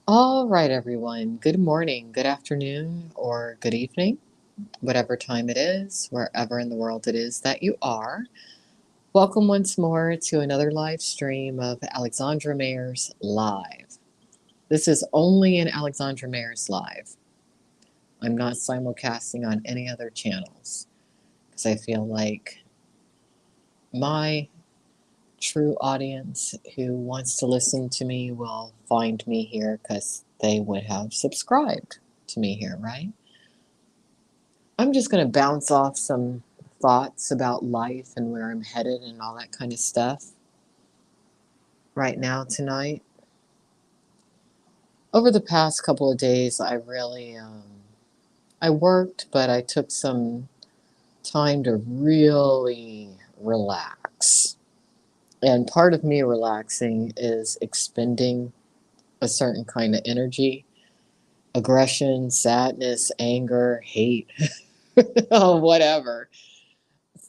All right, everyone. Good morning, good afternoon, or good evening, whatever time it is, wherever in the world it is that you are. Welcome once more to another live stream of Alexandra Mayers Live. This is only an Alexandra Mayers Live. I'm not simulcasting on any other channels because I feel like my true audience who wants to listen to me will find me here because they would have subscribed to me here, right? I'm just going to bounce off some thoughts about life and where I'm headed and all that kind of stuff right now tonight. Over the past couple of days, I worked, but I took some time to really relax. And part of me relaxing is expending a certain kind of energy, aggression, sadness, anger, hate, whatever,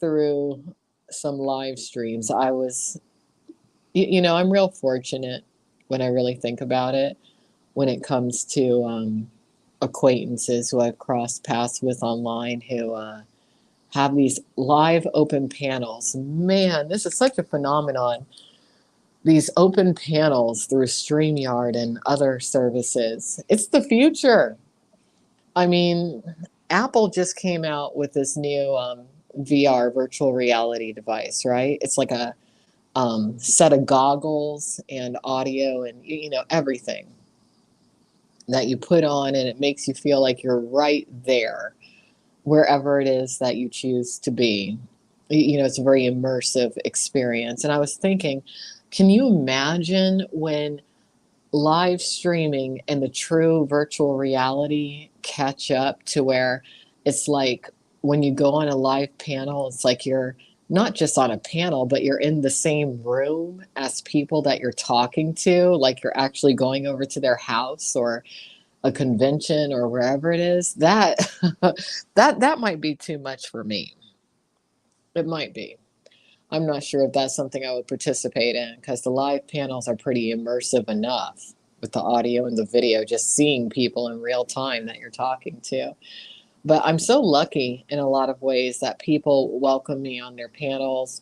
through some live streams. I'm real fortunate when I really think about it when it comes to acquaintances who I've crossed paths with online who have these live open panels. Man, this is such a phenomenon. These open panels through StreamYard and other services. It's the future. I mean, Apple just came out with this new VR virtual reality device, right? It's like a set of goggles and audio and everything that you put on, and it makes you feel like you're right there wherever it is that you choose to be. It's a very immersive experience. And I was thinking, can you imagine when live streaming and the true virtual reality catch up to where it's like when you go on a live panel, it's like you're not just on a panel, but you're in the same room as people that you're talking to, like you're actually going over to their house or a convention or wherever it is. That that might be too much for me. It might be. I'm not sure if that's something I would participate in because the live panels are pretty immersive enough with the audio and the video, just seeing people in real time that you're talking to. But I'm so lucky in a lot of ways that people welcome me on their panels.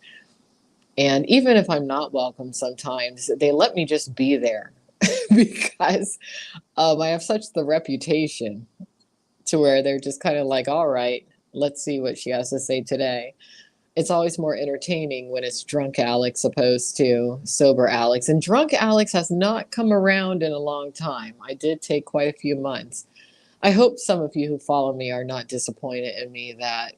And even if I'm not welcome sometimes, they let me just be there because I have such the reputation to where they're just kind of like, all right, let's see what she has to say today. It's always more entertaining when it's drunk Alex opposed to sober Alex. And drunk Alex has not come around in a long time. I did take quite a few months. I hope some of you who follow me are not disappointed in me that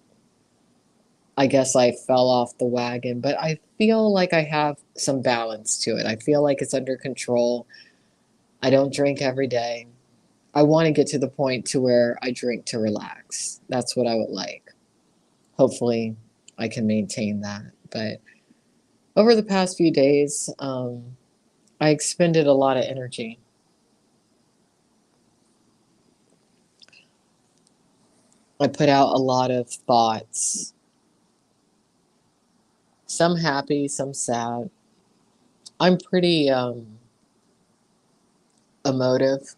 I guess I fell off the wagon, but I feel like I have some balance to it. I feel like it's under control. I don't drink every day. I want to get to the point to where I drink to relax. That's what I would like. Hopefully, I can maintain that. But over the past few days, I expended a lot of energy. I put out a lot of thoughts, some happy, some sad. I'm pretty emotive.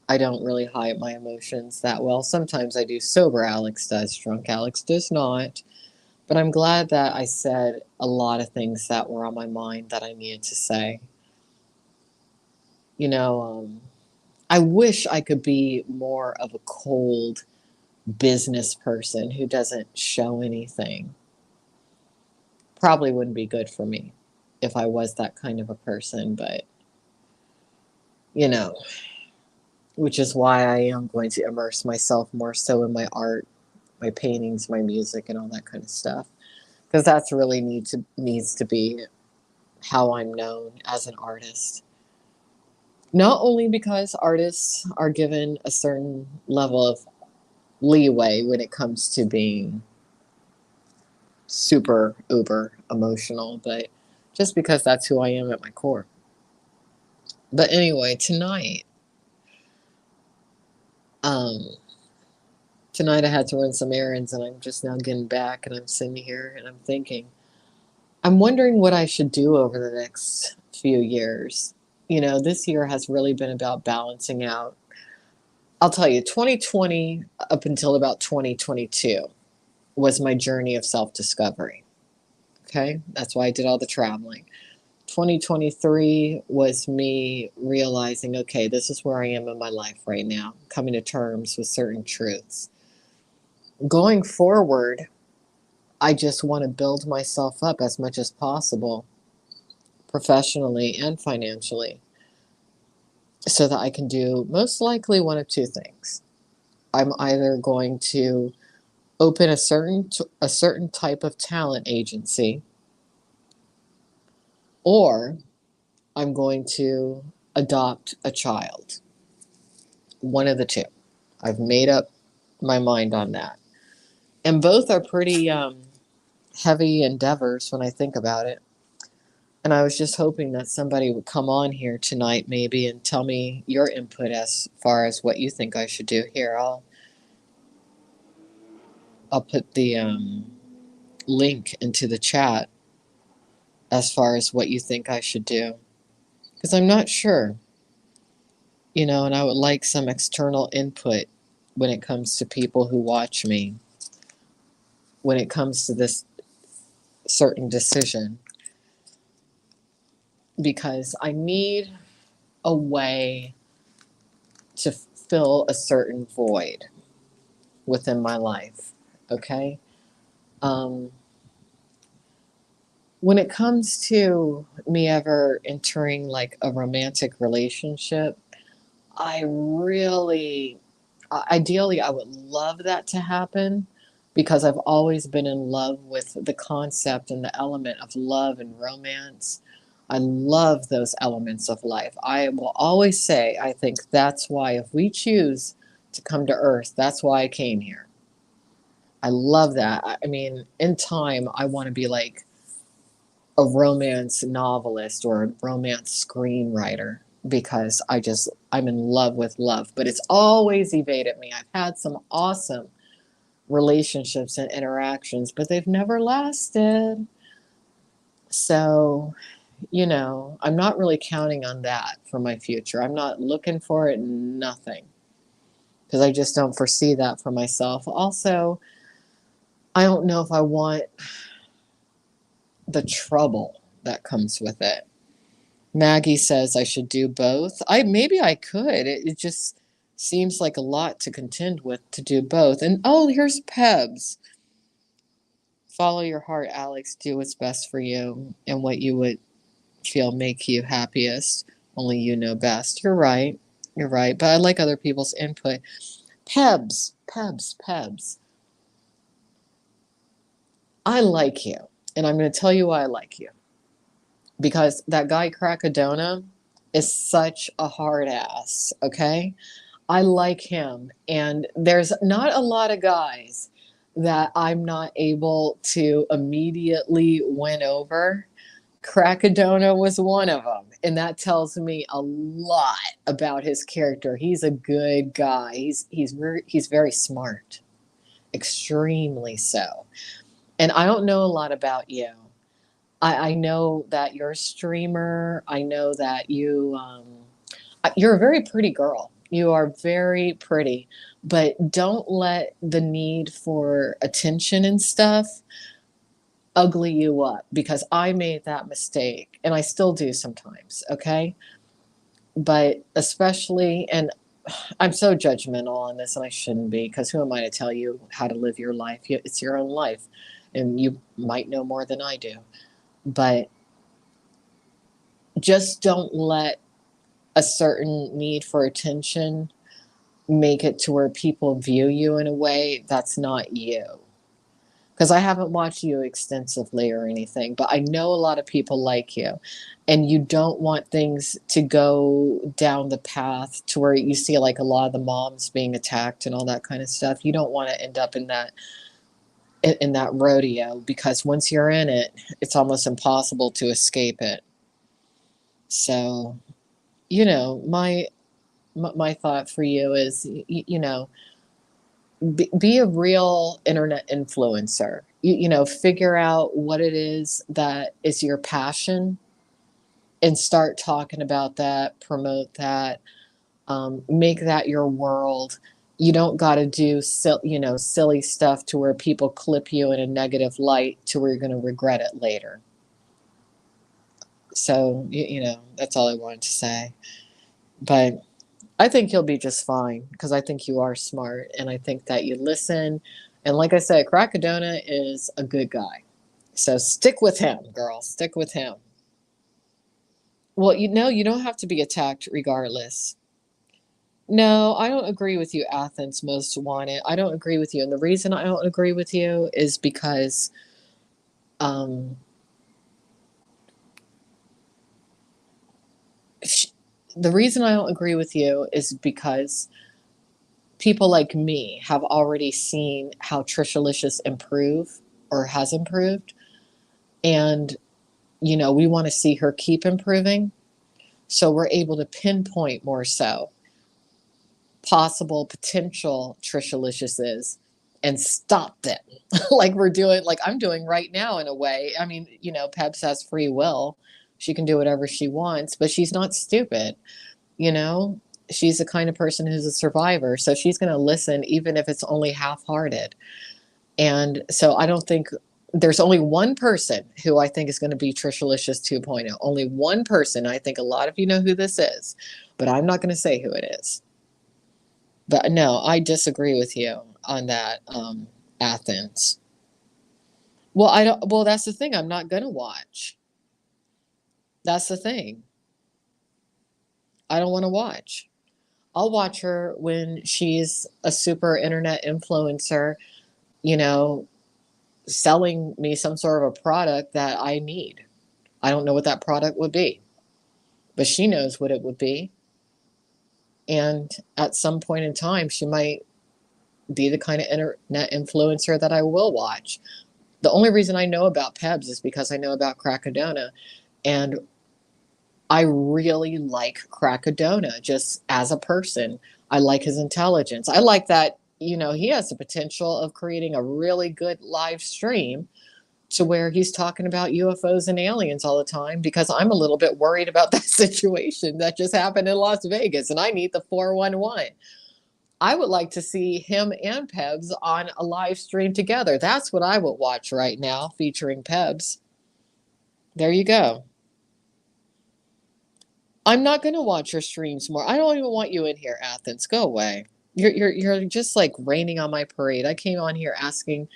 I don't really hide my emotions that well. Sometimes I do. Sober Alex does, drunk Alex does not. But I'm glad that I said a lot of things that were on my mind that I needed to say. You know, I wish I could be more of a cold business person who doesn't show anything. Probably wouldn't be good for me if I was that kind of a person, but you know, which is why I am going to immerse myself more so in my art, my paintings, my music, and all that kind of stuff, because that's really needs to be how I'm known as an artist. Not only because artists are given a certain level of leeway when it comes to being super uber emotional, but just because that's who I am at my core. But anyway, um, tonight I had to run some errands, and I'm just now getting back, and I'm sitting here and I'm wondering what I should do over the next few years. this year has really been about balancing out. I'll tell you, 2020 up until about 2022 was my journey of self discovery. Okay. That's why I did all the traveling. 2023 was me realizing, okay, this is where I am in my life right now, coming to terms with certain truths. Going forward, I just want to build myself up as much as possible, professionally and financially, so that I can do most likely one of two things. I'm either going to open a certain type of talent agency, or I'm going to adopt a child. One of the two. I've made up my mind on that. And both are pretty heavy endeavors when I think about it. And I was just hoping that somebody would come on here tonight, maybe, and tell me your input as far as what you think I should do. Here, I'll put the link into the chat as far as what you think I should do, because I'm not sure, and I would like some external input when it comes to people who watch me, when it comes to this certain decision, because I need a way to fill a certain void within my life. Okay. Um, when it comes to me ever entering like a romantic relationship, I really, ideally, I would love that to happen, because I've always been in love with the concept and the element of love and romance. I love those elements of life. I will always say, I think that's why, if we choose to come to Earth, that's why I came here. I love that. I mean, in time, I want to be like a romance novelist or a romance screenwriter, because I'm in love with love, but it's always evaded me. I've had some awesome relationships and interactions, but they've never lasted. So, I'm not really counting on that for my future. I'm not looking for it, nothing, because I just don't foresee that for myself. Also, I don't know if I want the trouble that comes with it. Maggie says I should do both. Maybe I could. It just seems like a lot to contend with to do both. And oh, here's Pebs. Follow your heart, Alex. Do what's best for you and what you would feel make you happiest. Only you know best. You're right. You're right. But I like other people's input. Pebs, Pebs, Pebs. I like you. And I'm going to tell you why I like you. Because that guy Cracadona is such a hard ass, okay? I like him. And there's not a lot of guys that I'm not able to immediately win over. Cracadona was one of them. And that tells me a lot about his character. He's a good guy. He's very smart, extremely so. And I don't know a lot about you. I know that you're a streamer. I know that you're a very pretty girl. You are very pretty, but don't let the need for attention and stuff ugly you up, because I made that mistake and I still do sometimes. Okay. But especially, and I'm so judgmental on this, and I shouldn't be, because who am I to tell you how to live your life? It's your own life, and you might know more than I do. But just don't let a certain need for attention make it to where people view you in a way that's not you. Because I haven't watched you extensively or anything, but I know a lot of people like you, and you don't want things to go down the path to where you see like a lot of the moms being attacked and all that kind of stuff. You don't want to end up in that rodeo, because once you're in it, it's almost impossible to escape it. So, my thought for you is, be a real internet influencer. Figure out what it is that is your passion, and start talking about that, promote that, make that your world. You don't got to do silly stuff to where people clip you in a negative light to where you're going to regret it later. So that's all I wanted to say. But I think you'll be just fine because I think you are smart and I think that you listen. And like I said, Cracadona is a good guy. So stick with him, girl. Stick with him. Well, you don't have to be attacked regardless. No, I don't agree with you, Athens most wanted. I don't agree with you. And the reason I don't agree with you is because um, the reason I don't agree with you is because people like me have already seen how Trishalicious improve or has improved. And, we want to see her keep improving. So we're able to pinpoint more so possible potential Trishaliciouses and stop them like I'm doing right now in a way. I mean, Peps has free will. She can do whatever she wants, but she's not stupid, you know? She's the kind of person who's a survivor, so she's going to listen even if it's only half-hearted. And so I don't think there's only one person who I think is going to be Trishalicious 2.0. Only one person. I think a lot of you know who this is, but I'm not going to say who it is. But no, I disagree with you on that, Athens. Well, I don't. Well, that's the thing. I'm not gonna watch. That's the thing. I don't want to watch. I'll watch her when she's a super internet influencer, you know, selling me some sort of a product that I need. I don't know what that product would be, but she knows what it would be. And at some point in time, she might be the kind of internet influencer that I will watch. The only reason I know about Pebs is because I know about Cracadona. And I really like Cracadona just as a person. I like his intelligence. I like that, he has the potential of creating a really good live stream to where he's talking about UFOs and aliens all the time because I'm a little bit worried about that situation that just happened in Las Vegas and I need the 411. I would like to see him and Pebs on a live stream together. That's what I would watch right now, featuring Pebs. There you go. I'm not going to watch your streams more. I don't even want you in here, Athens. Go away. You're just like raining on my parade. I came on here asking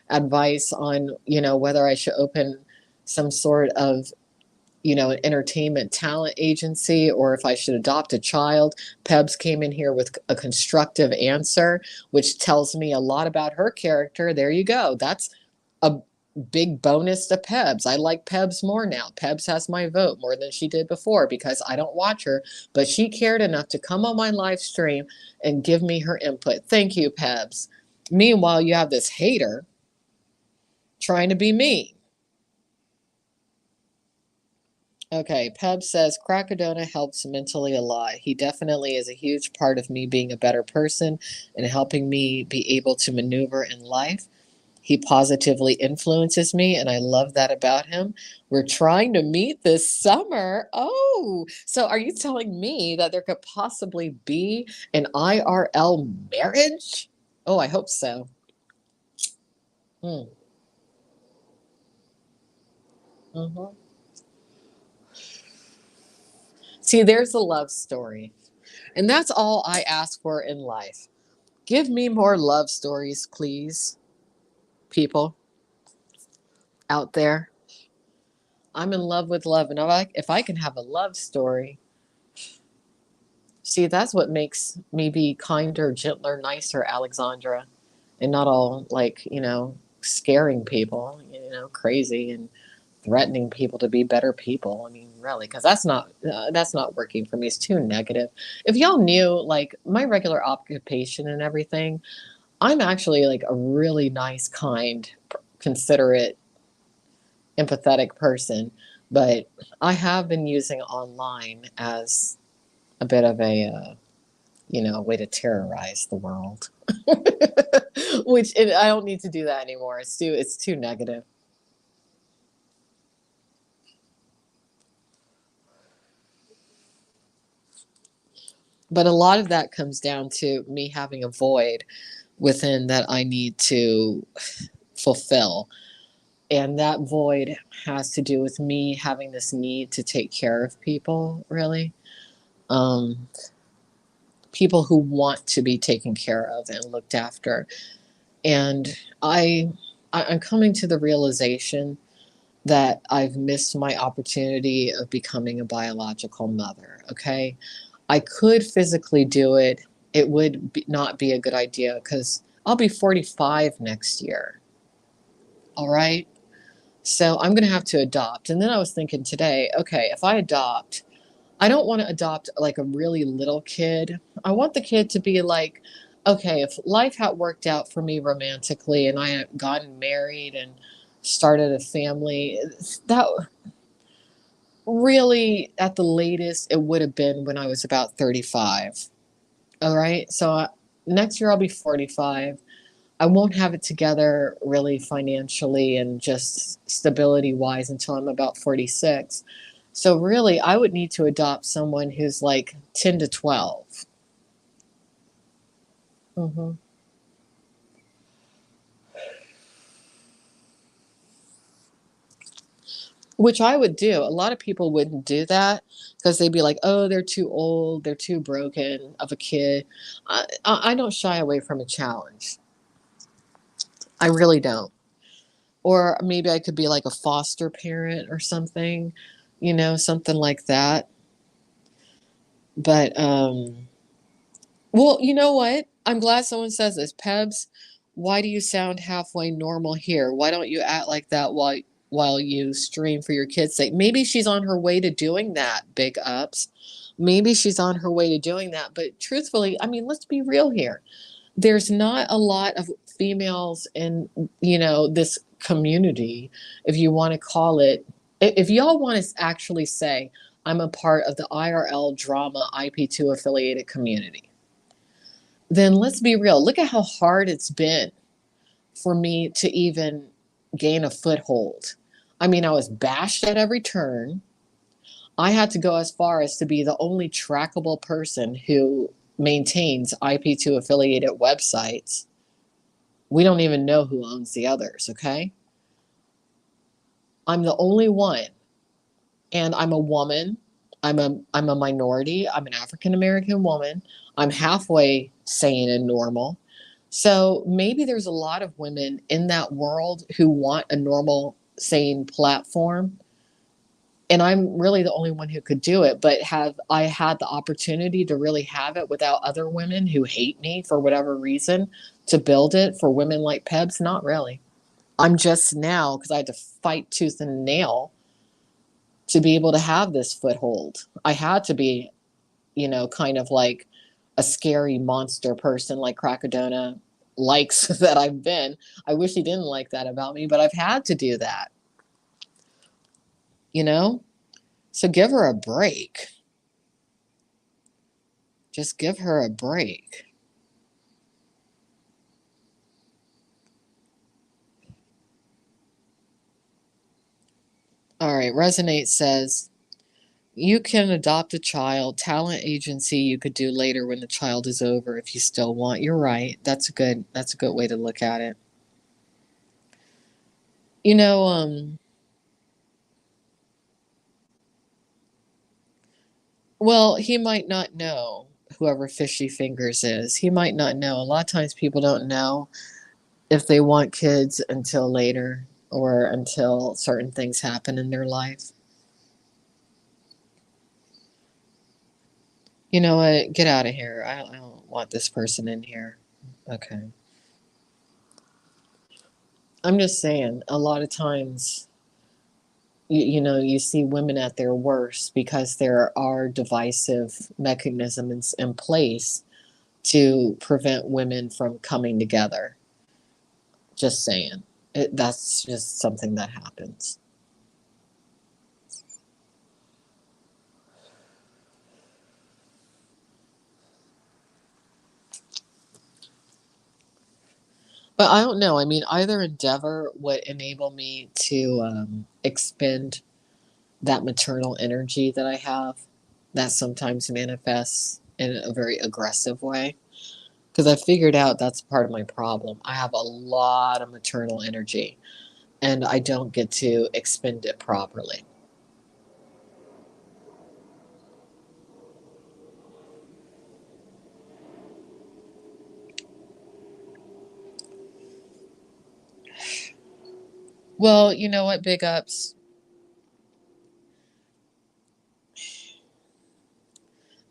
advice on, whether I should open some sort of, an entertainment talent agency or if I should adopt a child. Pebs came in here with a constructive answer, which tells me a lot about her character. There you go. That's a big bonus to Pebs. I like Pebs more now. Pebs has my vote more than she did before because I don't watch her, but she cared enough to come on my live stream and give me her input. Thank you, Pebs. Meanwhile, you have this hater trying to be mean. Okay, Peb says Cracadona helps mentally alive. He definitely is a huge part of me being a better person and helping me be able to maneuver in life. He positively influences me, and I love that about him. We're trying to meet this summer. Oh, so are you telling me that there could possibly be an IRL marriage? Oh, I hope so. Hmm. Mm-hmm. See, there's a love story. And that's all I ask for in life. Give me more love stories, please, people out there. I'm in love with love. And if I can have a love story, see, that's what makes me be kinder, gentler, nicer, Alexandra, and not all like, scaring people, crazy and threatening people to be better people. I mean, really, because that's not working for me. It's too negative. If y'all knew, like my regular occupation and everything, I'm actually like a really nice, kind, considerate, empathetic person, but I have been using online as a bit of a way to terrorize the world. I don't need to do that anymore. It's too negative. But a lot of that comes down to me having a void within that I need to fulfill. And that void has to do with me having this need to take care of people, really. Um, People who want to be taken care of and looked after. And I'm coming to the realization that I've missed my opportunity of becoming a biological mother. Okay. I could physically do it. It would not be a good idea because I'll be 45 next year. All right. So I'm going to have to adopt. And then I was thinking today, okay, if I adopt, I don't want to adopt like a really little kid. I want the kid to be like, okay, if life had worked out for me romantically and I had gotten married and started a family, that really at the latest, it would have been when I was about 35. All right. So next year I'll be 45. I won't have it together really financially and just stability wise until I'm about 46. So really, I would need to adopt someone who's like 10 to 12. Hmm. Which I would do. A lot of people wouldn't do that because they'd be like, oh, they're too old, they're too broken of a kid. I don't shy away from a challenge. I really don't. Or maybe I could be like a foster parent or something, something like that. But well, you know what? I'm glad someone says this. Pebs, why do you sound halfway normal here? Why don't you act like that while you stream for your kids' sake? Maybe she's on her way to doing that, big ups. Maybe she's on her way to doing that. But truthfully, I mean, let's be real here. There's not a lot of females in, this community, if you want to call it. If y'all want to actually say, I'm a part of the IRL drama IP2 affiliated community, then let's be real. Look at how hard it's been for me to even gain a foothold. I mean, I was bashed at every turn. I had to go as far as to be the only trackable person who maintains IP2 affiliated websites. We don't even know who owns the others, okay? I'm the only one, and I'm a woman. I'm a minority. I'm an African American woman. I'm halfway sane and normal. So maybe there's a lot of women in that world who want a normal, sane platform. And I'm really the only one who could do it. But have I had the opportunity to really have it without other women who hate me for whatever reason to build it for women like Pebs? Not really. I'm just now, because I had to fight tooth and nail to be able to have this foothold. I had to be, kind of like a scary monster person like Cracodona likes that I've been. I wish he didn't like that about me, but I've had to do that, you know? So give her a break. Just give her a break. All right, Resonate says, you can adopt a child. Talent agency you could do later when the child is over if you still want. You're right. That's a good way to look at it. You know, well, he might not know, whoever Fishy Fingers is. He might not know. A lot of times people don't know if they want kids until later or until certain things happen in their life. You know what? Get out of here. I don't want this person in here. Okay. I'm just saying, a lot of times, you see women at their worst because there are divisive mechanisms in place to prevent women from coming together. Just saying. That's just something that happens. But I don't know. I mean, either endeavor would enable me to expend that maternal energy that I have that sometimes manifests. in a very aggressive way. Because I figured out that's part of my problem. I have a lot of maternal energy and I don't get to expend it properly. Well, you know what, big ups?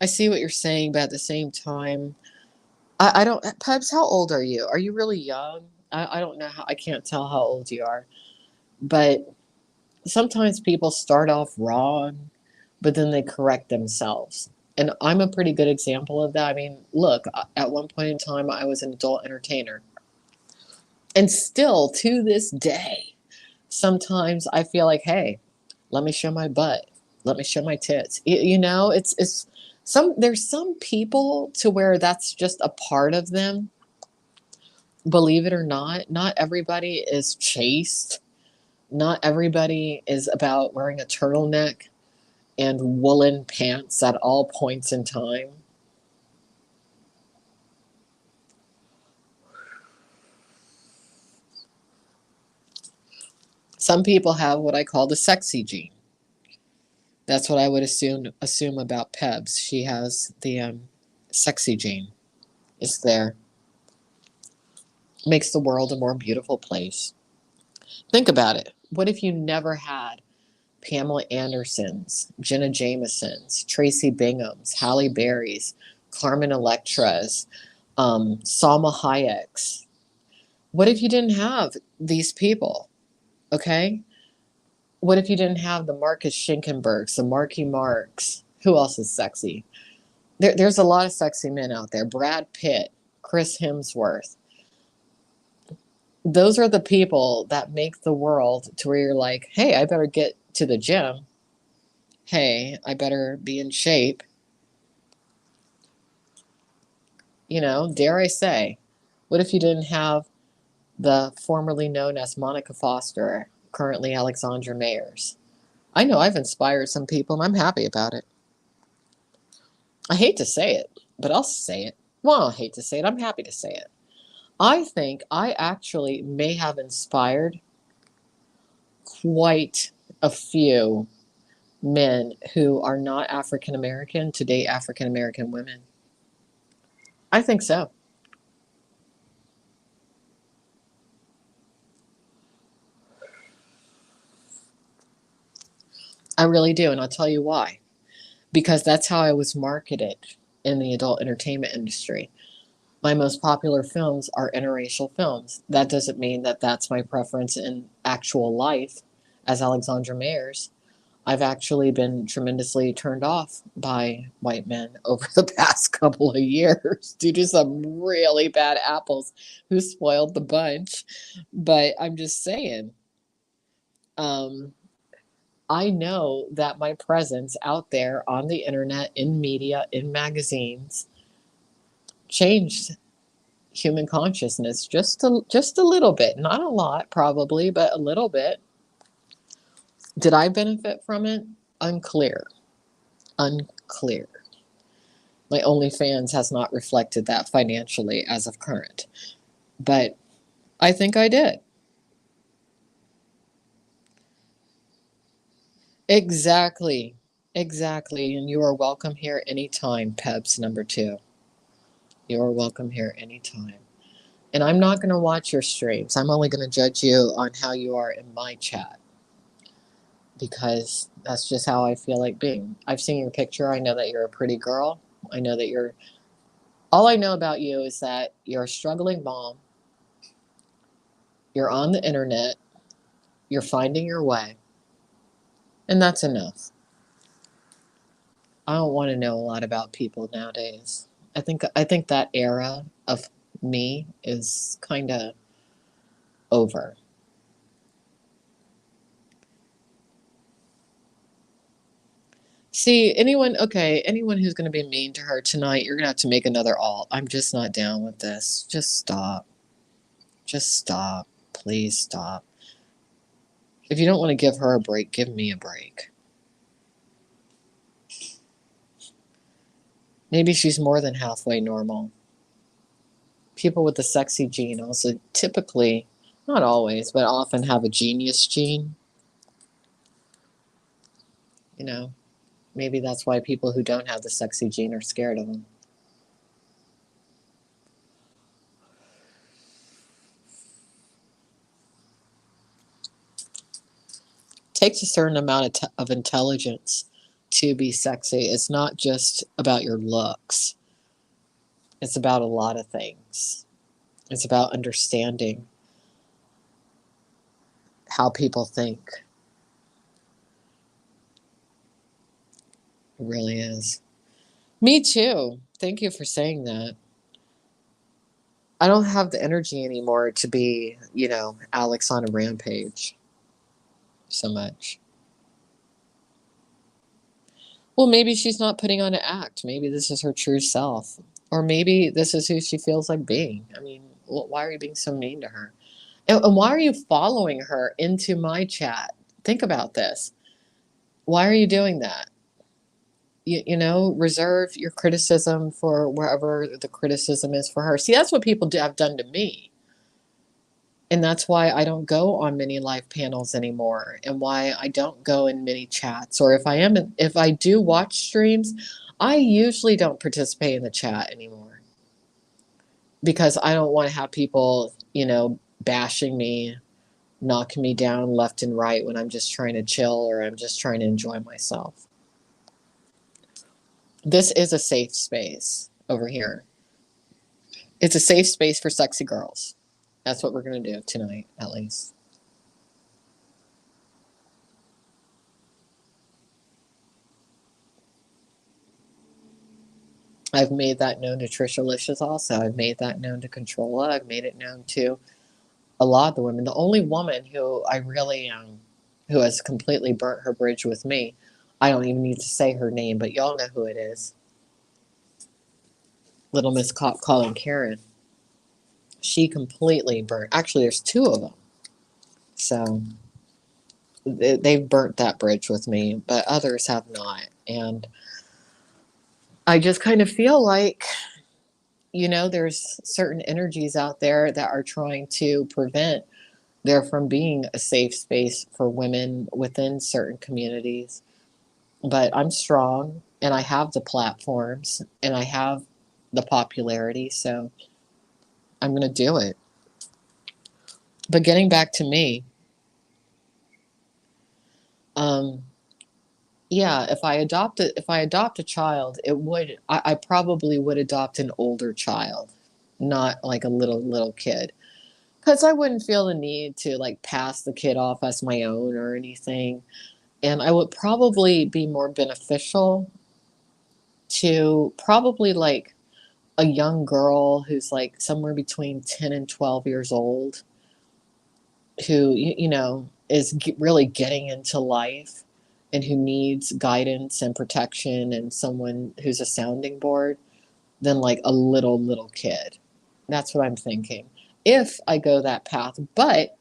I see what you're saying, but at the same time, I don't. Pubs, how old are you? Are you really young? I don't know how. I can't tell how old you are, but sometimes people start off wrong, but then they correct themselves. And I'm a pretty good example of that. I mean, look, at one point in time, I was an adult entertainer. And still to this day, sometimes I feel like, hey, let me show my butt. Let me show my tits. You know, it's there's some people to where that's just a part of them. Believe it or not, not everybody is chaste. Not everybody is about wearing a turtleneck and woolen pants at all points in time. Some people have what I call the sexy gene. That's what I would assume about Pebs. She has the sexy gene. It's there. Makes the world a more beautiful place. Think about it. What if you never had Pamela Andersons, Jenna Jamesons, Tracy Binghams, Halle Berry's, Carmen Electras, Salma Hayek's? What if you didn't have these people? Okay? What if you didn't have the Marcus Schinkenbergs, the Marky Marks? Who else is sexy? There's a lot of sexy men out there. Brad Pitt, Chris Hemsworth. Those are the people that make the world to where you're like, hey, I better get to the gym. Hey, I better be in shape. You know, dare I say, what if you didn't have the formerly known as Monica Foster, currently Alexandra Mayers? I know I've inspired some people and I'm happy about it. I hate to say it, but I'll say it. Well, I hate to say it. I'm happy to say it. I think I actually may have inspired quite a few men who are not African American to date African American women. I think so. I really do. And I'll tell you why. Because that's how I was marketed in the adult entertainment industry. My most popular films are interracial films. That doesn't mean that that's my preference in actual life as Alexandra Mayers. I've actually been tremendously turned off by white men over the past couple of years due to some really bad apples who spoiled the bunch. But I'm just saying, um, I know that my presence out there on the internet, in media, in magazines, changed human consciousness just a little bit, not a lot probably, but a little bit. Did I benefit from it? Unclear. Unclear. My OnlyFans has not reflected that financially as of current, but I think I did. Exactly. Exactly. And you are welcome here anytime, Pebs number two. You are welcome here anytime. And I'm not going to watch your streams. I'm only going to judge you on how you are in my chat because that's just how I feel like being. I've seen your picture. I know that you're a pretty girl. I know that you're. All I know about you is that you're a struggling mom. You're on the internet. You're finding your way. And that's enough. I don't want to know a lot about people nowadays. I think that era of me is kind of over. See, anyone who's going to be mean to her tonight, you're going to have to make another alt. I'm just not down with this. Just stop. Just stop. Please stop. If you don't want to give her a break, give me a break. Maybe she's more than halfway normal. People with the sexy gene also typically, not always, but often have a genius gene. You know, maybe that's why people who don't have the sexy gene are scared of them. Takes a certain amount of intelligence to be sexy. It's not just about your looks, it's about a lot of things. It's about understanding how people think. It really is. Me too. Thank you for saying that. I don't have the energy anymore to be, Alex on a rampage so much. Well, maybe she's not putting on an act. Maybe this is her true self. Or maybe this is who she feels like being. I mean, why are you being so mean to her? And why are you following her into my chat? Think about this. Why are you doing that? Reserve your criticism for wherever the criticism is for her. See, that's what people have done to me. And that's why I don't go on many live panels anymore, and why I don't go in many chats. Or if I do watch streams, I usually don't participate in the chat anymore because I don't want to have people, bashing me, knocking me down left and right when I'm just trying to chill or I'm just trying to enjoy myself. This is a safe space over here. It's a safe space for sexy girls. That's what we're going to do tonight, at least. I've made that known to Trisha Licious also. I've made that known to Controlla. I've made it known to a lot of the women. The only woman who I really who has completely burnt her bridge with me, I don't even need to say her name, but y'all know who it is. Little Miss Cop calling Karen. She completely burnt. Actually, there's two of them. So they've burnt that bridge with me, but others have not. And I just kind of feel like, there's certain energies out there that are trying to prevent there from being a safe space for women within certain communities. But I'm strong and I have the platforms and I have the popularity, so I'm going to do it. But getting back to me, um, yeah, if I adopt a child, I probably would adopt an older child, not like a little kid. Because I wouldn't feel the need to like pass the kid off as my own or anything. And I would probably be more beneficial to probably like a young girl who's like somewhere between 10 and 12 years old, who, is really getting into life and who needs guidance and protection and someone who's a sounding board, than like a little kid. That's what I'm thinking. If I go that path. But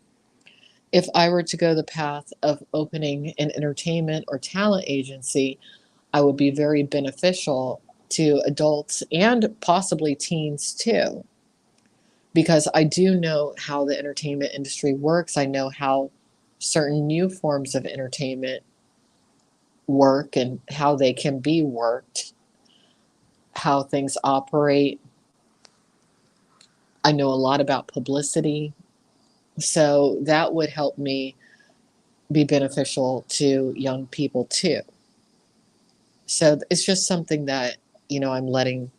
if I were to go the path of opening an entertainment or talent agency, I would be very beneficial to adults and possibly teens too, because I do know how the entertainment industry works. I know how certain new forms of entertainment work and how they can be worked, how things operate. I know a lot about publicity. So that would help me be beneficial to young people too. So it's just something that, I'm letting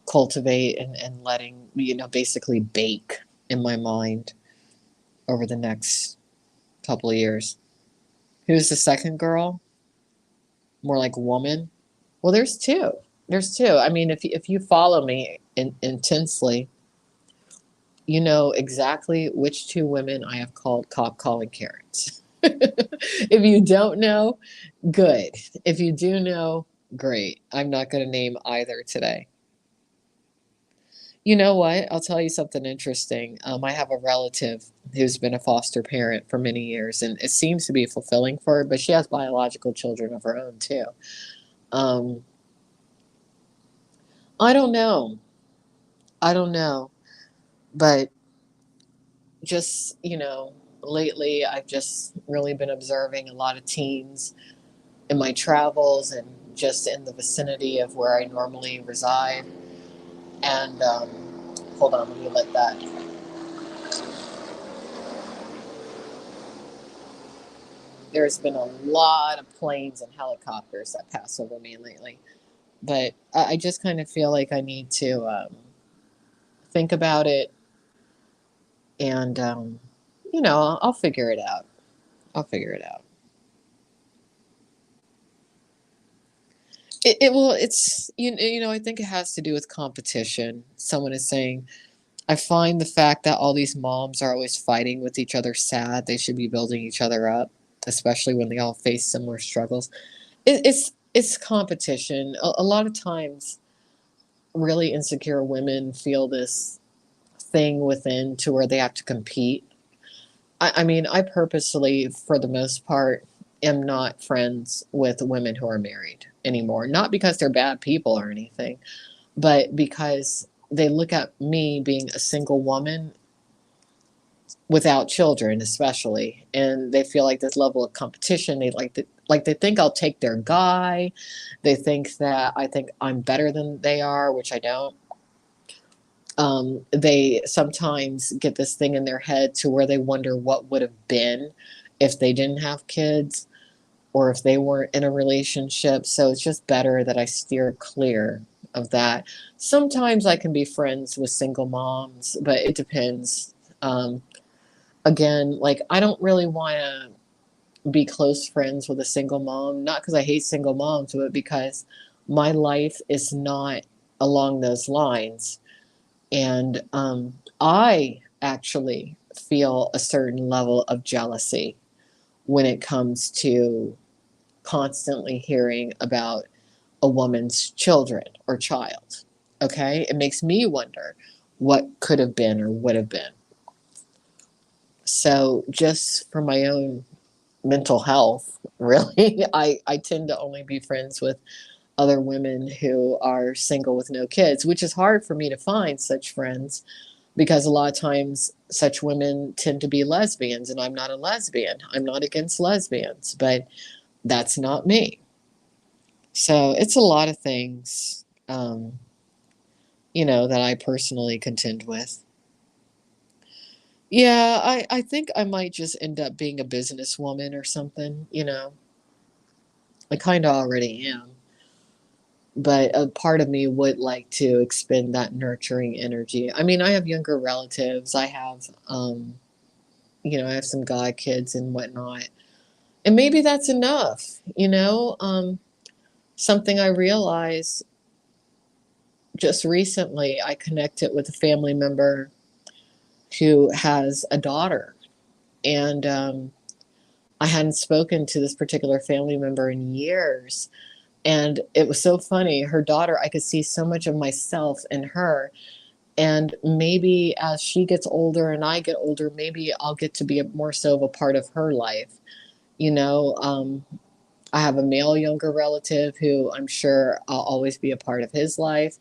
cultivate and letting, basically bake in my mind over the next couple of years. Who's the second girl? More like woman? Well, there's two. There's two. I mean, if you follow me intensely, you know exactly which two women I have called cop calling Karens. If you don't know, good. If you do know, great. I'm not going to name either today. You know what? I'll tell you something interesting. I have a relative who's been a foster parent for many years, and it seems to be fulfilling for her, but she has biological children of her own too. Um, I don't know. I don't know. But just, lately I've just really been observing a lot of teens in my travels and just in the vicinity of where I normally reside. And hold on, let me let that. There's been a lot of planes and helicopters that pass over me lately. But I just kind of feel like I need to think about it and, I'll figure it out. I'll figure it out. I think it has to do with competition. Someone is saying, I find the fact that all these moms are always fighting with each other sad. They should be building each other up, especially when they all face similar struggles. It's competition. A lot of times, really insecure women feel this thing within to where they have to compete. I mean, I purposely, for the most part, am not friends with women who are married anymore. Not because they're bad people or anything, but because they look at me being a single woman without children, especially, and they feel like this level of competition. They think I'll take their guy. They think that I think I'm better than they are, which I don't. They sometimes get this thing in their head to where they wonder what would have been if they didn't have kids or if they weren't in a relationship. So it's just better that I steer clear of that. Sometimes I can be friends with single moms, but it depends. Um, Again, like I don't really want to be close friends with a single mom, not because I hate single moms, but because my life is not along those lines. And I actually feel a certain level of jealousy when it comes to constantly hearing about a woman's children or child. Okay. It makes me wonder what could have been or would have been. So, just for my own mental health, really, I tend to only be friends with other women who are single with no kids, which is hard for me to find such friends because a lot of times such women tend to be lesbians, and I'm not a lesbian. I'm not against lesbians, but that's not me. So it's a lot of things, that I personally contend with. Yeah, I think I might just end up being a businesswoman or something. I kind of already am. But a part of me would like to expend that nurturing energy. I mean, I have younger relatives. I have some god kids and whatnot. And maybe that's enough. Something I realized just recently, I connected with a family member who has a daughter. And I hadn't spoken to this particular family member in years. And it was so funny. Her daughter, I could see so much of myself in her. And maybe as she gets older and I get older, maybe I'll get to be more so of a part of her life. You know, um, I have a male younger relative who I'm sure I'll always be a part of his life.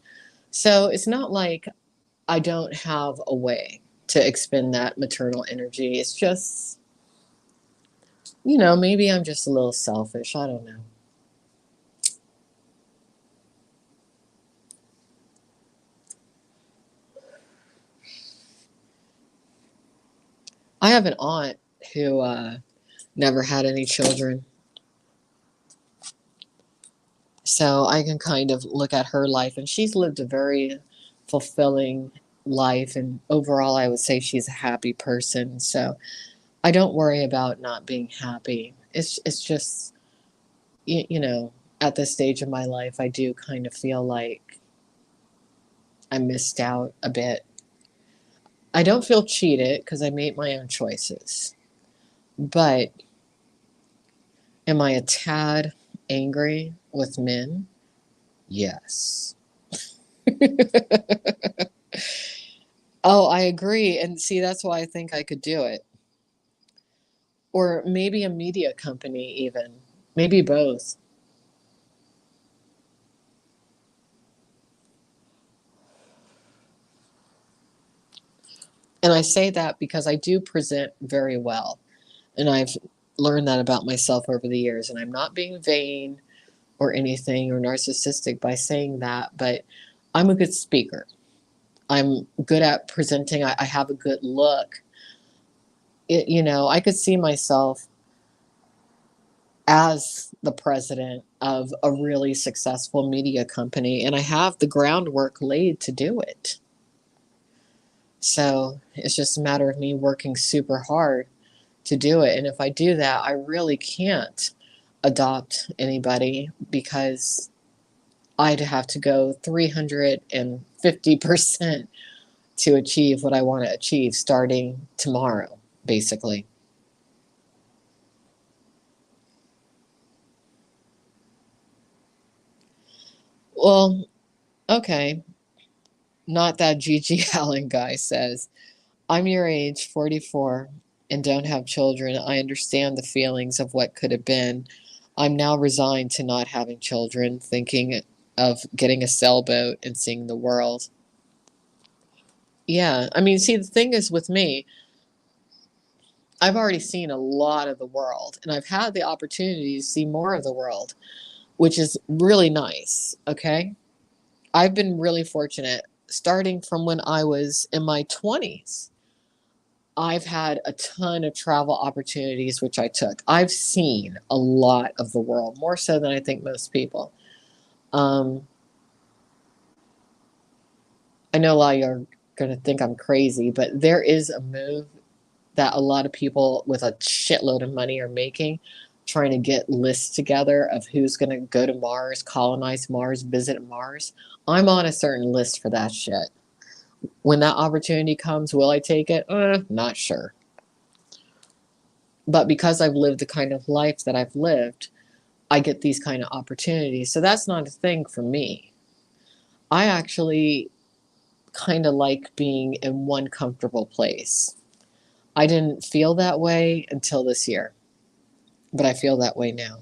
So it's not like I don't have a way to expend that maternal energy. It's just, maybe I'm just a little selfish. I don't know. I have an aunt who never had any children. So I can kind of look at her life, and she's lived a very fulfilling life. And overall, I would say she's a happy person. So I don't worry about not being happy. It's just, at this stage of my life, I do kind of feel like I missed out a bit. I don't feel cheated because I made my own choices. But am I a tad angry with men? Yes. Oh, I agree. And see, that's why I think I could do it. Or maybe a media company, even. Maybe both. And I say that because I do present very well. And I've learned that about myself over the years. And I'm not being vain or anything or narcissistic by saying that, but I'm a good speaker. I'm good at presenting. I have a good look. I could see myself as the president of a really successful media company, and I have the groundwork laid to do it. So it's just a matter of me working super hard to do it. And if I do that, I really can't adopt anybody because I'd have to go 350% to achieve what I want to achieve starting tomorrow, basically. Well, okay. Not that Gigi Allen guy says, I'm your age, 44, and don't have children. I understand the feelings of what could have been. I'm now resigned to not having children, thinking of getting a sailboat and seeing the world. Yeah, I mean, see, the thing is with me, I've already seen a lot of the world, and I've had the opportunity to see more of the world, which is really nice. Okay. I've been really fortunate starting from when I was in my 20s. I've had a ton of travel opportunities, which I took. I've seen a lot of the world, more so than I think most people. Um, I know a lot of you are going to think I'm crazy, but there is a move that a lot of people with a shitload of money are making, trying to get lists together of who's going to go to Mars, colonize Mars, visit Mars. I'm on a certain list for that shit. When that opportunity comes, will I take it? Not sure. But because I've lived the kind of life that I've lived, I get these kind of opportunities. So that's not a thing for me. I actually kind of like being in one comfortable place. I didn't feel that way until this year, but I feel that way now.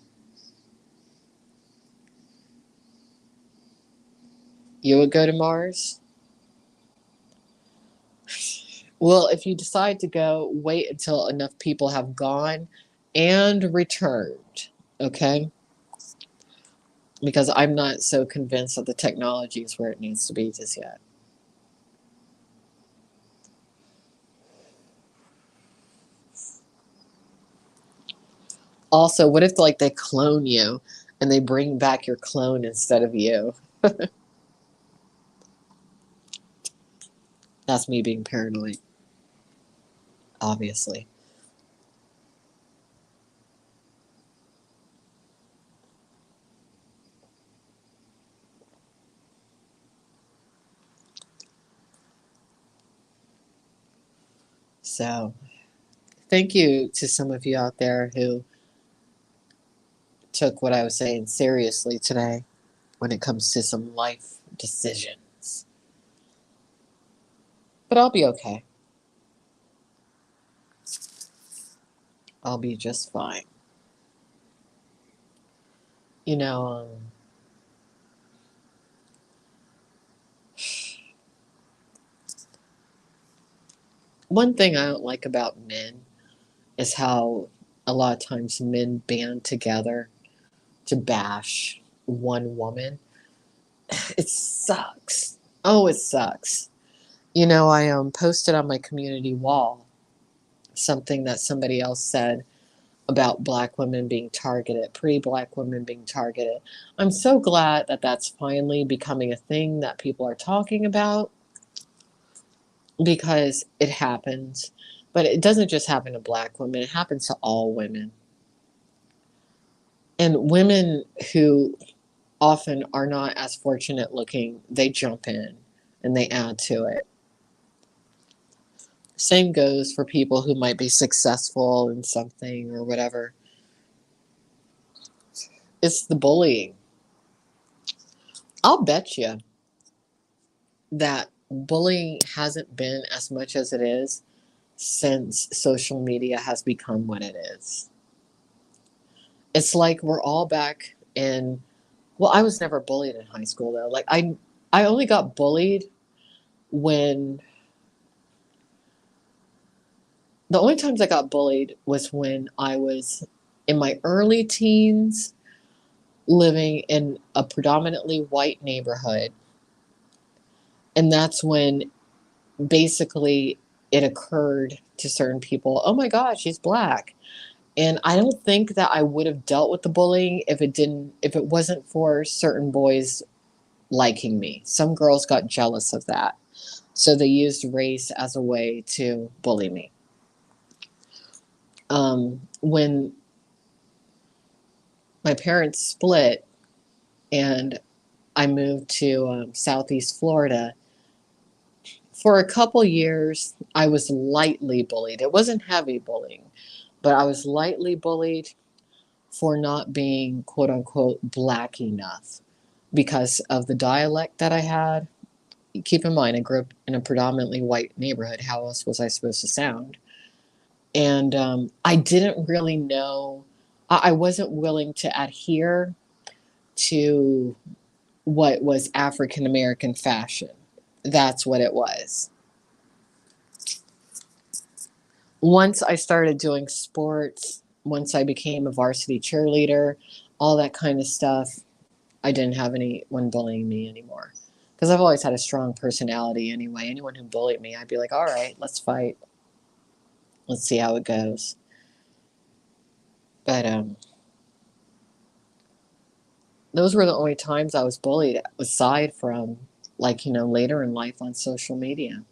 You would go to Mars? Well, if you decide to go, wait until enough people have gone and returned, okay? Because I'm not so convinced that the technology is where it needs to be just yet. Also, what if like they clone you and they bring back your clone instead of you? That's me being paranoid, obviously. So, thank you to some of you out there who took what I was saying seriously today when it comes to some life decisions. But I'll be okay. I'll be just fine. You know, one thing I don't like about men is how a lot of times men band together to bash one woman. It sucks. Oh, it sucks. I posted on my community wall something that somebody else said about black women being targeted, pre-black women being targeted. I'm so glad that that's finally becoming a thing that people are talking about because it happens. But it doesn't just happen to black women, it happens to all women. And women who often are not as fortunate looking, they jump in and they add to it. Same goes for people who might be successful in something or whatever. It's the bullying. I'll bet you that bullying hasn't been as much as it is since social media has become what it is. It's like we're all back in, well, I was never bullied in high school though. Like I only got bullied when The only times I got bullied was when I was in my early teens, living in a predominantly white neighborhood. And that's when basically it occurred to certain people, oh my God, she's black. And I don't think that I would have dealt with the bullying if it wasn't for certain boys liking me. Some girls got jealous of that. So they used race as a way to bully me. When my parents split and I moved to Southeast Florida, for a couple years, I was lightly bullied. It wasn't heavy bullying, but I was lightly bullied for not being quote unquote black enough because of the dialect that I had. Keep in mind, I grew up in a predominantly white neighborhood. How else was I supposed to sound? And I didn't really know, I wasn't willing to adhere to what was African American fashion. That's what it was. Once I started doing sports, once I became a varsity cheerleader, all that kind of stuff, I didn't have anyone bullying me anymore. Because I've always had a strong personality anyway. Anyone who bullied me, I'd be like, all right, let's fight. Let's see how it goes. But those were the only times I was bullied, aside from, like, later in life on social media.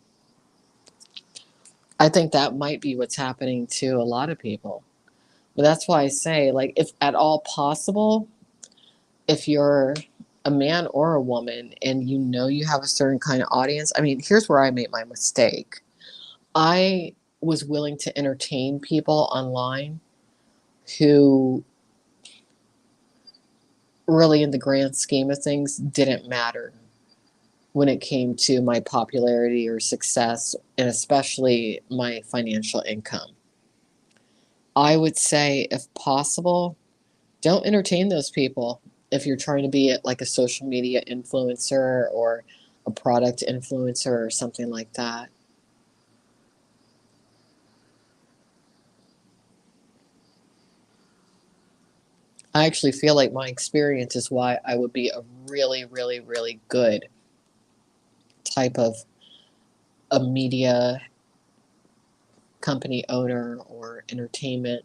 I think that might be what's happening to a lot of people. But that's why I say, like, if at all possible, if you're a man or a woman and you have a certain kind of audience, I mean, here's where I made my mistake. I was willing to entertain people online who really, in the grand scheme of things, didn't matter when it came to my popularity or success, and especially my financial income. I would say, if possible, don't entertain those people if you're trying to be like a social media influencer or a product influencer or something like that. I actually feel like my experience is why I would be a really, really, really good type of a media company owner or entertainment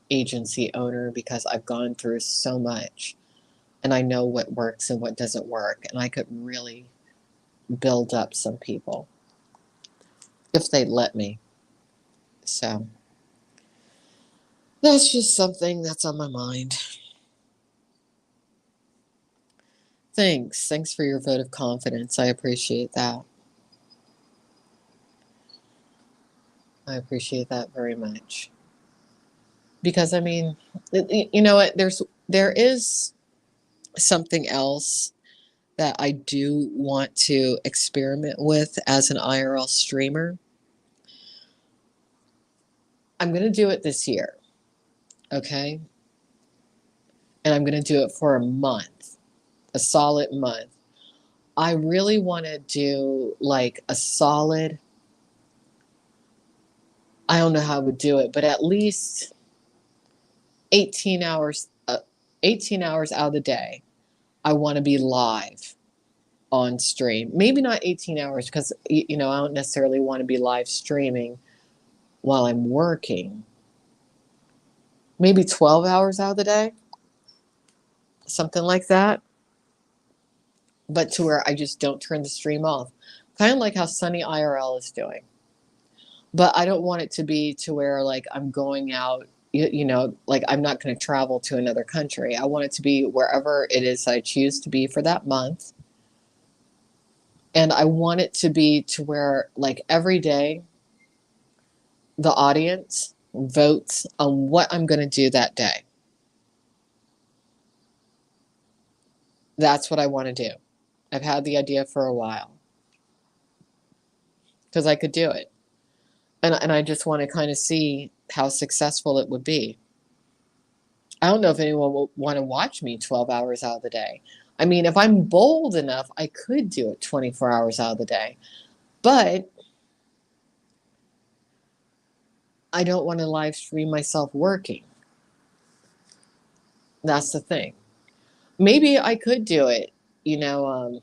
agency owner, because I've gone through so much and I know what works and what doesn't work. And I could really build up some people if they'd let me. So that's just something that's on my mind. Thanks. Thanks for your vote of confidence. I appreciate that. I appreciate that very much. Because I mean, you know what? There is something else that I do want to experiment with as an IRL streamer. I'm going to do it this year, okay? And I'm going to do it for a month, a solid month. I really want to do like a solid, I don't know how I would do it, but at least 18 hours, 18 hours out of the day, I want to be live on stream. Maybe not 18 hours because, I don't necessarily want to be live streaming while I'm working. Maybe 12 hours out of the day, something like that. But to where I just don't turn the stream off. Kind of like how Sunny IRL is doing. But I don't want it to be to where like I'm going out, like I'm not going to travel to another country. I want it to be wherever it is I choose to be for that month. And I want it to be to where like every day the audience votes on what I'm going to do that day. That's what I want to do. I've had the idea for a while because I could do it. And I just want to kind of see how successful it would be. I don't know if anyone will want to watch me 12 hours out of the day. I mean, if I'm bold enough, I could do it 24 hours out of the day. But I don't want to live stream myself working. That's the thing. Maybe I could do it, you know,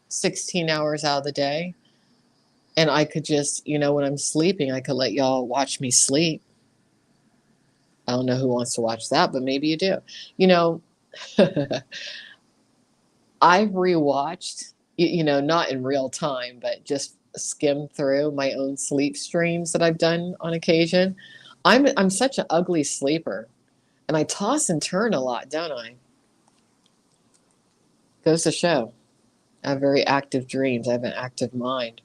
16 hours out of the day. And I could just, when I'm sleeping, I could let y'all watch me sleep. I don't know who wants to watch that, but maybe you do. You know, I've rewatched, not in real time, but just skimmed through my own sleep streams that I've done on occasion. I'm such an ugly sleeper, and I toss and turn a lot, don't I? Goes to show. I have very active dreams. I have an active mind.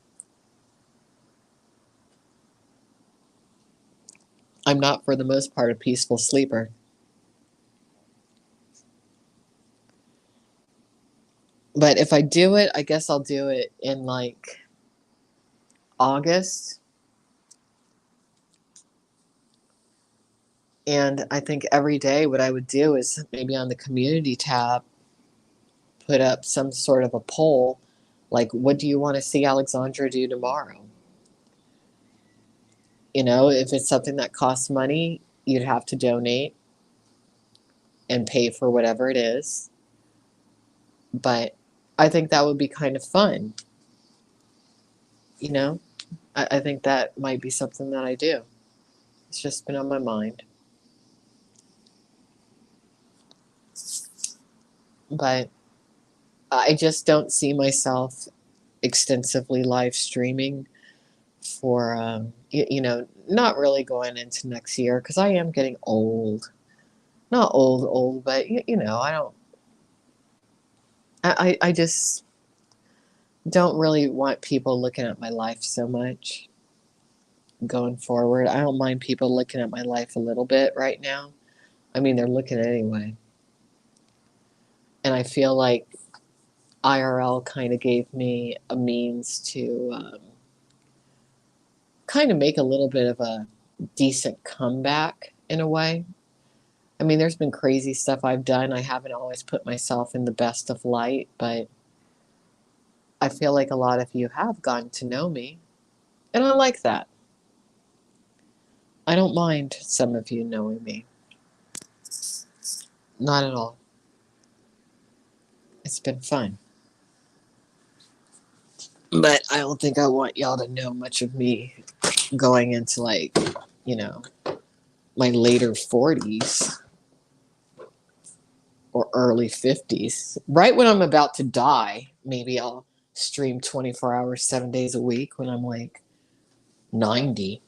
I'm not, for the most part, a peaceful sleeper. But if I do it, I guess I'll do it in like August. And I think every day what I would do is maybe on the community tab, put up some sort of a poll like, what do you want to see Alexandra do tomorrow? If it's something that costs money, you'd have to donate and pay for whatever it is. But I think that would be kind of fun. You know, I think that might be something that I do. It's just been on my mind. But I just don't see myself extensively live streaming for, not really going into next year because I am getting old. Not old, old, but, I don't, I just don't really want people looking at my life so much going forward. I don't mind people looking at my life a little bit right now. I mean, they're looking anyway. And I feel like IRL kind of gave me a means to kind of make a little bit of a decent comeback in a way. I mean, there's been crazy stuff I've done. I haven't always put myself in the best of light, but I feel like a lot of you have gotten to know me, and I like that. I don't mind some of you knowing me. Not at all. It's been fun. But I don't think I want y'all to know much of me going into you know, my later 40s or early 50s. Right when I'm about to die, maybe I'll stream 24 hours, 7 days a week when I'm like 90.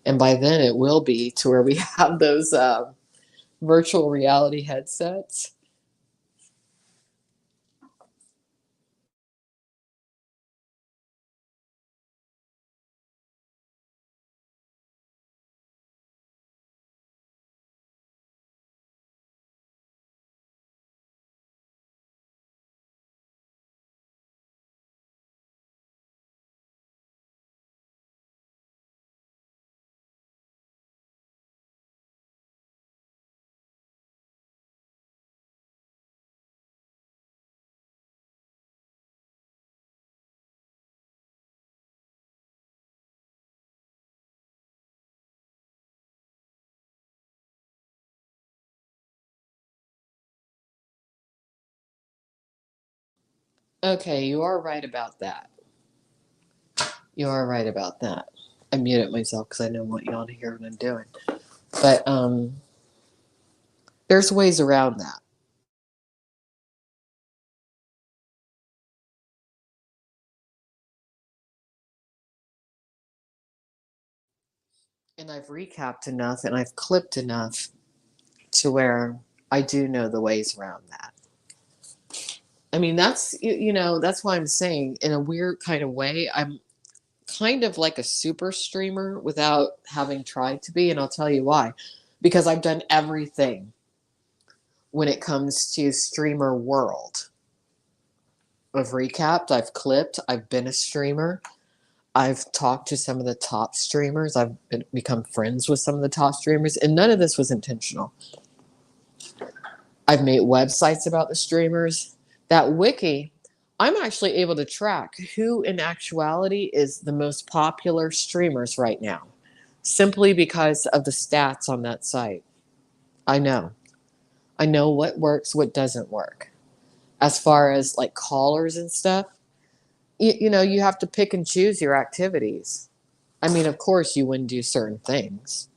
And by then it will be to where we have those virtual reality headsets. Okay, you are right about that. You are right about that. I muted myself because I don't want y'all to hear what I'm doing. But there's ways around that. And I've recapped enough and I've clipped enough to where I do know the ways around that. I mean, that's why I'm saying, in a weird kind of way, I'm kind of like a super streamer without having tried to be. And I'll tell you why. Because I've done everything when it comes to streamer world. I've recapped, I've clipped, I've been a streamer. I've talked to some of the top streamers. Become friends with some of the top streamers, and none of this was intentional. I've made websites about the streamers. That wiki, I'm actually able to track who in actuality is the most popular streamers right now, simply because of the stats on that site. I know. I know what works, what doesn't work. As far as like callers and stuff, you have to pick and choose your activities. I mean, of course, you wouldn't do certain things.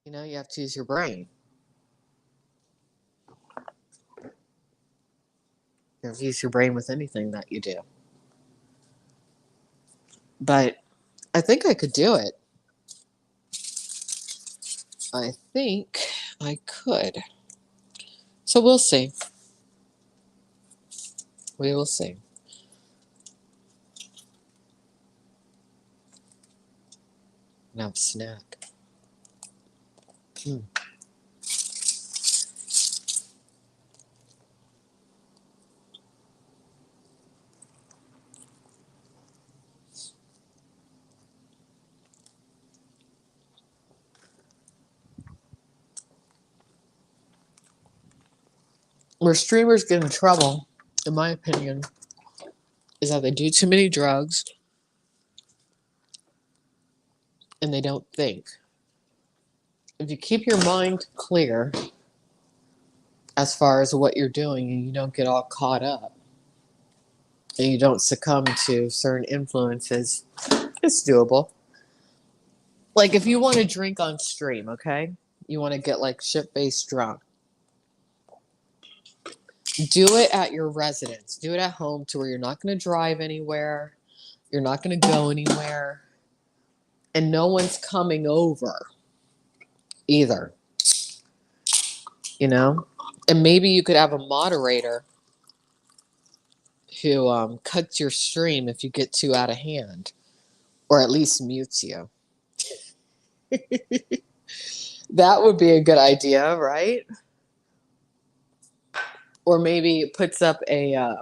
You have to use your brain. You have to use your brain with anything that you do. But I think I could do it. I think I could. So we'll see. We will see. Now, snack. Mm. Where streamers get in trouble, in my opinion, is that they do too many drugs and they don't think. If you keep your mind clear as far as what you're doing and you don't get all caught up and you don't succumb to certain influences, it's doable. Like if you want to drink on stream, okay? You want to get like shit-faced drunk. Do it at your residence. Do it at home to where you're not going to drive anywhere. You're not going to go anywhere. And no one's coming over either. You know? And maybe you could have a moderator who cuts your stream if you get too out of hand, or at least mutes you. That would be a good idea, right? Or maybe it puts up a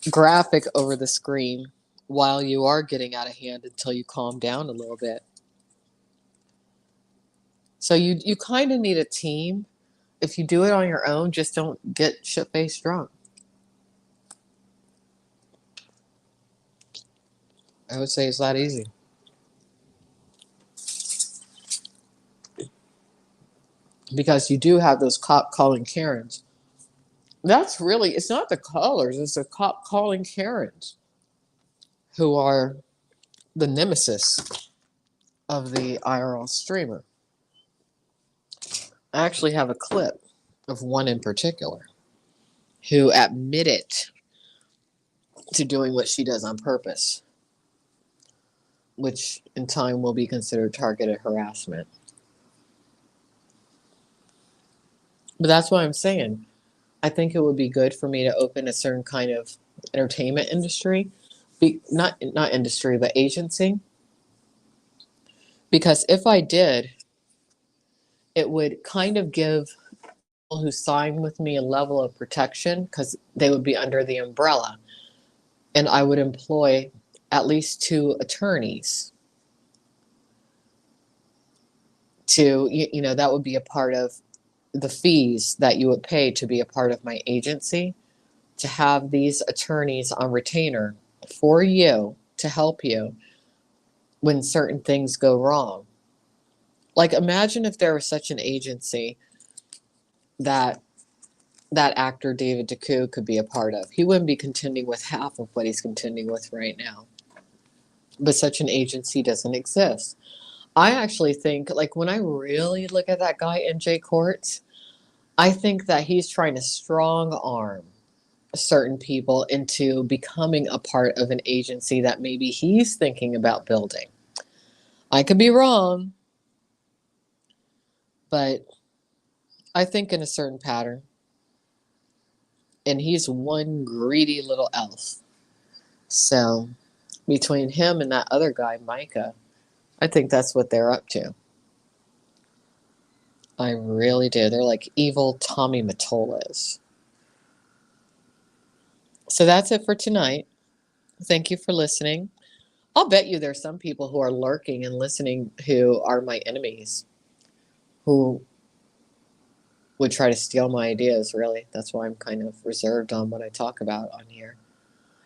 graphic over the screen while you are getting out of hand until you calm down a little bit. So you kind of need a team. If you do it on your own, just don't get shit-faced drunk. I would say it's that easy. Because you do have those cop calling Karens. It's not the callers, it's the cop calling Karens who are the nemesis of the IRL streamer. I actually have a clip of one in particular who admitted to doing what she does on purpose, which in time will be considered targeted harassment. But that's what I'm saying. I think it would be good for me to open a certain kind of entertainment industry, not industry, but agency. Because if I did, it would kind of give people who sign with me a level of protection because they would be under the umbrella. And I would employ at least 2 attorneys that would be a part of the fees that you would pay to be a part of my agency, to have these attorneys on retainer for you to help you when certain things go wrong. Like imagine if there was such an agency that that actor David DeCou could be a part of. He wouldn't be contending with half of what he's contending with right now. But such an agency doesn't exist. I actually think, like, when I really look at that guy, MJ Courts, I think that he's trying to strong arm certain people into becoming a part of an agency that maybe he's thinking about building. I could be wrong, but I think in a certain pattern. And he's one greedy little elf. So between him and that other guy, Micah, I think that's what they're up to. I really do. They're like evil Tommy Mottolas. So that's it for tonight. Thank you for listening. I'll bet you there's some people who are lurking and listening who are my enemies, who would try to steal my ideas, really. That's why I'm kind of reserved on what I talk about on here.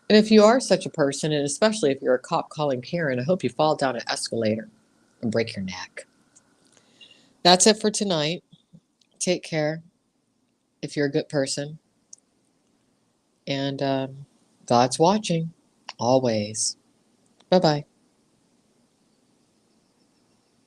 And if you are such a person, and especially if you're a cop calling Karen, I hope you fall down an escalator and break your neck. That's it for tonight. Take care if you're a good person. And God's watching always. Bye bye.